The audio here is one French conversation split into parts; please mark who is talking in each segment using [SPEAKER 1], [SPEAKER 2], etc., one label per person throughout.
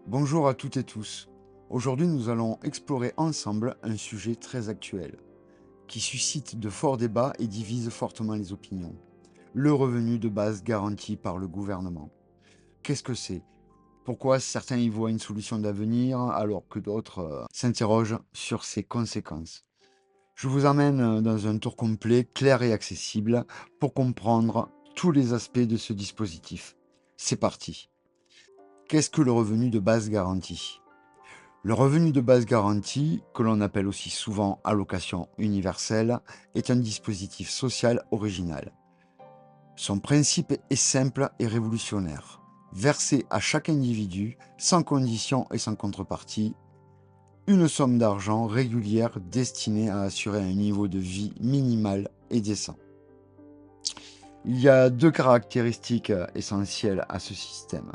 [SPEAKER 1] Bonjour à toutes et tous. Aujourd'hui, nous allons explorer ensemble un sujet très actuel, qui suscite de forts débats et divise fortement les opinions. Le revenu de base garanti par le gouvernement. Qu'est-ce que c'est? Pourquoi certains y voient une solution d'avenir alors que d'autres s'interrogent sur ses conséquences? Je vous emmène dans un tour complet, clair et accessible, pour comprendre tous les aspects de ce dispositif. C'est parti. Qu'est-ce que le revenu de base garanti? Le revenu de base garanti, que l'on appelle aussi souvent allocation universelle, est un dispositif social original. Son principe est simple et révolutionnaire. Verser à chaque individu, sans condition et sans contrepartie, une somme d'argent régulière destinée à assurer un niveau de vie minimal et décent. Il y a deux caractéristiques essentielles à ce système.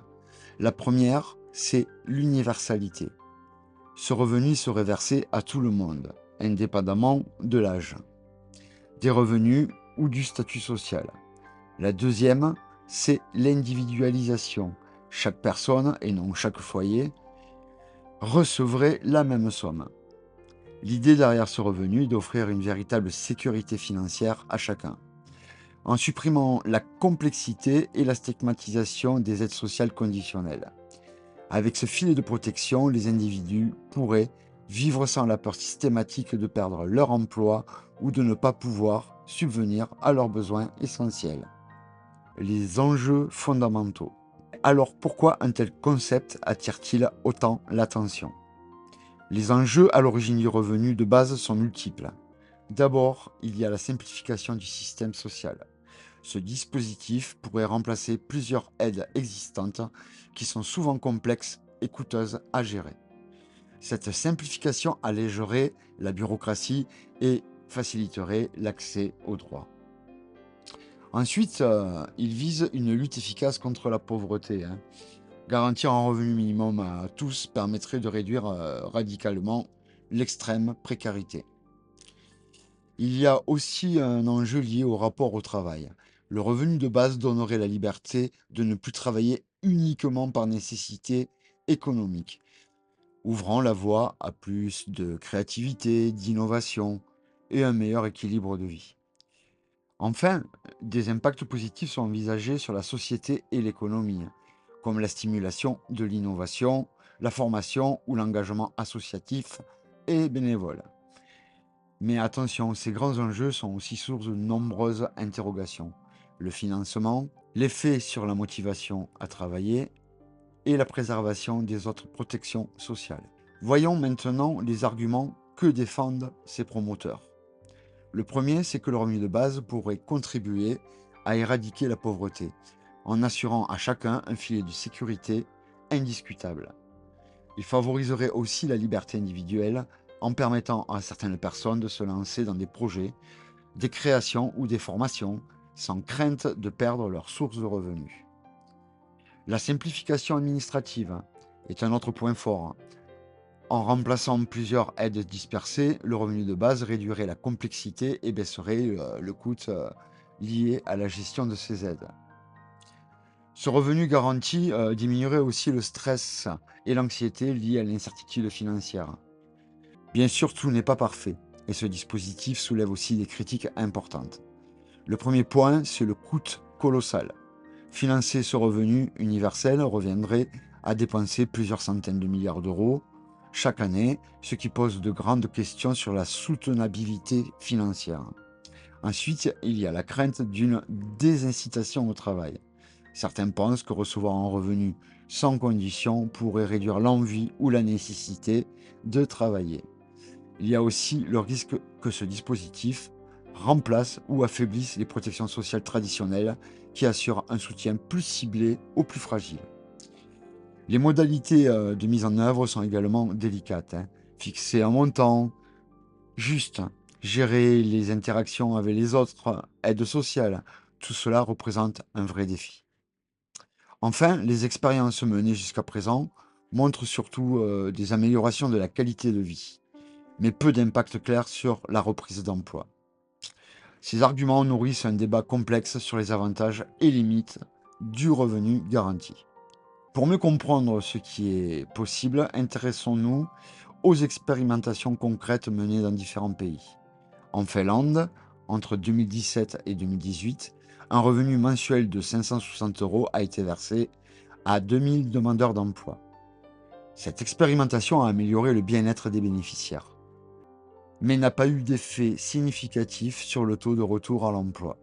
[SPEAKER 1] La première, c'est l'universalité. Ce revenu serait versé à tout le monde, indépendamment de l'âge, des revenus ou du statut social. La deuxième, c'est l'individualisation. Chaque personne, et non chaque foyer, recevrait la même somme. L'idée derrière ce revenu est d'offrir une véritable sécurité financière à chacun, en supprimant la complexité et la stigmatisation des aides sociales conditionnelles. Avec ce filet de protection, les individus pourraient vivre sans la peur systématique de perdre leur emploi ou de ne pas pouvoir subvenir à leurs besoins essentiels. Les enjeux fondamentaux. Alors pourquoi un tel concept attire-t-il autant l'attention? Les enjeux à l'origine du revenu de base sont multiples. D'abord, il y a la simplification du système social. Ce dispositif pourrait remplacer plusieurs aides existantes qui sont souvent complexes et coûteuses à gérer. Cette simplification allégerait la bureaucratie et faciliterait l'accès aux droits. Ensuite, il vise une lutte efficace contre la pauvreté. Garantir un revenu minimum à tous permettrait de réduire radicalement l'extrême précarité. Il y a aussi un enjeu lié au rapport au travail. Le revenu de base donnerait la liberté de ne plus travailler uniquement par nécessité économique, ouvrant la voie à plus de créativité, d'innovation et un meilleur équilibre de vie. Enfin, des impacts positifs sont envisagés sur la société et l'économie, comme la stimulation de l'innovation, la formation ou l'engagement associatif et bénévole. Mais attention, ces grands enjeux sont aussi source de nombreuses interrogations. Le financement, l'effet sur la motivation à travailler et la préservation des autres protections sociales. Voyons maintenant les arguments que défendent ces promoteurs. Le premier, c'est que le revenu de base pourrait contribuer à éradiquer la pauvreté, en assurant à chacun un filet de sécurité indiscutable. Il favoriserait aussi la liberté individuelle en permettant à certaines personnes de se lancer dans des projets, des créations ou des formations sans crainte de perdre leur source de revenus. La simplification administrative est un autre point fort. En remplaçant plusieurs aides dispersées, le revenu de base réduirait la complexité et baisserait le coût lié à la gestion de ces aides. Ce revenu garanti diminuerait aussi le stress et l'anxiété liés à l'incertitude financière. Bien sûr, tout n'est pas parfait, et ce dispositif soulève aussi des critiques importantes. Le premier point, c'est le coût colossal. Financer ce revenu universel reviendrait à dépenser plusieurs centaines de milliards d'euros chaque année, ce qui pose de grandes questions sur la soutenabilité financière. Ensuite, il y a la crainte d'une désincitation au travail. Certains pensent que recevoir un revenu sans condition pourrait réduire l'envie ou la nécessité de travailler. Il y a aussi le risque que ce dispositif remplace ou affaiblisse les protections sociales traditionnelles qui assurent un soutien plus ciblé aux plus fragiles. Les modalités de mise en œuvre sont également délicates. Fixer un montant juste, gérer les interactions avec les autres aides sociales, tout cela représente un vrai défi. Enfin, les expériences menées jusqu'à présent montrent surtout des améliorations de la qualité de vie, mais peu d'impact clair sur la reprise d'emploi. Ces arguments nourrissent un débat complexe sur les avantages et limites du revenu garanti. Pour mieux comprendre ce qui est possible, intéressons-nous aux expérimentations concrètes menées dans différents pays. En Finlande, entre 2017 et 2018, un revenu mensuel de 560 euros a été versé à 2000 demandeurs d'emploi. Cette expérimentation a amélioré le bien-être des bénéficiaires, mais n'a pas eu d'effet significatif sur le taux de retour à l'emploi.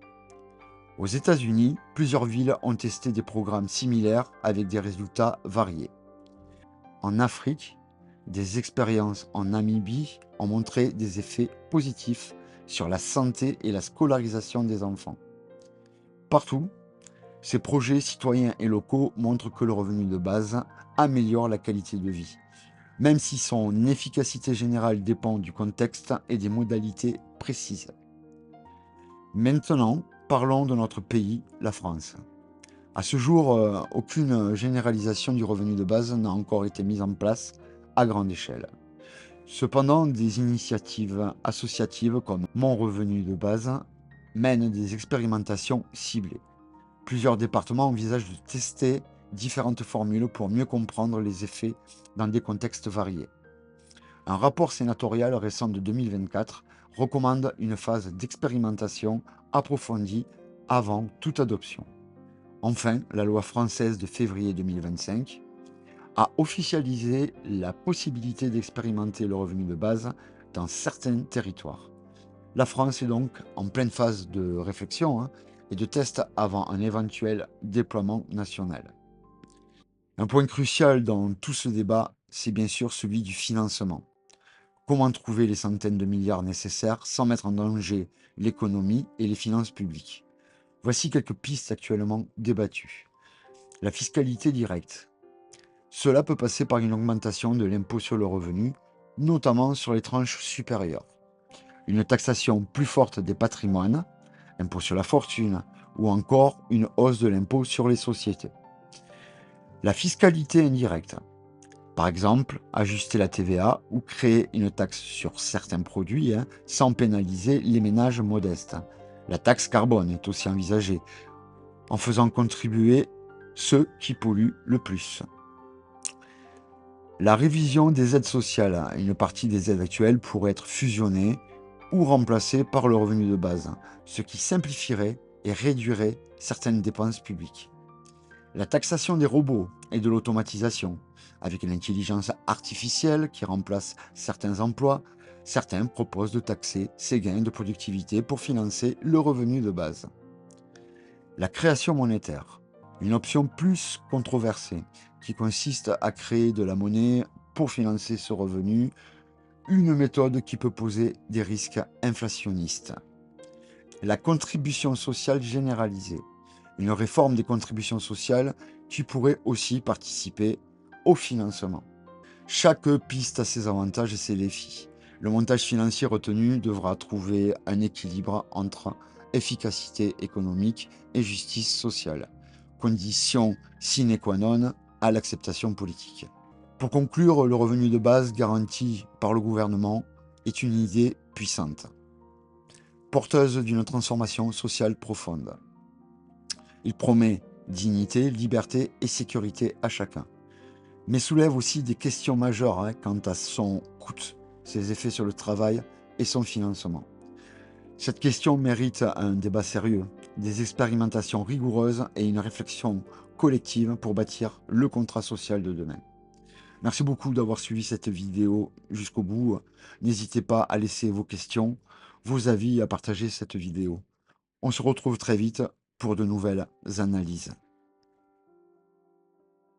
[SPEAKER 1] Aux États-Unis, plusieurs villes ont testé des programmes similaires avec des résultats variés. En Afrique, des expériences en Namibie ont montré des effets positifs sur la santé et la scolarisation des enfants. Partout, ces projets citoyens et locaux montrent que le revenu de base améliore la qualité de vie, même si son efficacité générale dépend du contexte et des modalités précises. Maintenant, parlons de notre pays, la France. À ce jour, aucune généralisation du revenu de base n'a encore été mise en place à grande échelle. Cependant, des initiatives associatives comme Mon revenu de base mènent des expérimentations ciblées. Plusieurs départements envisagent de tester différentes formules pour mieux comprendre les effets dans des contextes variés. Un rapport sénatorial récent de 2024 recommande une phase d'expérimentation approfondie avant toute adoption. Enfin, la loi française de février 2025 a officialisé la possibilité d'expérimenter le revenu de base dans certains territoires. La France est donc en pleine phase de réflexion et de test avant un éventuel déploiement national. Un point crucial dans tout ce débat, c'est bien sûr celui du financement. Comment trouver les centaines de milliards nécessaires sans mettre en danger l'économie et les finances publiques? Voici quelques pistes actuellement débattues. La fiscalité directe. Cela peut passer par une augmentation de l'impôt sur le revenu, notamment sur les tranches supérieures. Une taxation plus forte des patrimoines, impôt sur la fortune, ou encore une hausse de l'impôt sur les sociétés. La fiscalité indirecte. Par exemple, ajuster la TVA ou créer une taxe sur certains produits sans pénaliser les ménages modestes. La taxe carbone est aussi envisagée, en faisant contribuer ceux qui polluent le plus. La révision des aides sociales. Une partie des aides actuelles pourrait être fusionnée ou remplacée par le revenu de base, ce qui simplifierait et réduirait certaines dépenses publiques. La taxation des robots et de l'automatisation. Avec l'intelligence artificielle qui remplace certains emplois, certains proposent de taxer ces gains de productivité pour financer le revenu de base. La création monétaire, une option plus controversée qui consiste à créer de la monnaie pour financer ce revenu, une méthode qui peut poser des risques inflationnistes. La contribution sociale généralisée, une réforme des contributions sociales qui pourrait aussi participer au financement. Chaque piste a ses avantages et ses défis. Le montage financier retenu devra trouver un équilibre entre efficacité économique et justice sociale, condition sine qua non à l'acceptation politique. Pour conclure, le revenu de base garanti par le gouvernement est une idée puissante, porteuse d'une transformation sociale profonde. Il promet dignité, liberté et sécurité à chacun, mais soulève aussi des questions majeures quant à son coût, ses effets sur le travail et son financement. Cette question mérite un débat sérieux, des expérimentations rigoureuses et une réflexion collective pour bâtir le contrat social de demain. Merci beaucoup d'avoir suivi cette vidéo jusqu'au bout. N'hésitez pas à laisser vos questions, vos avis et à partager cette vidéo. On se retrouve très vite pour de nouvelles analyses.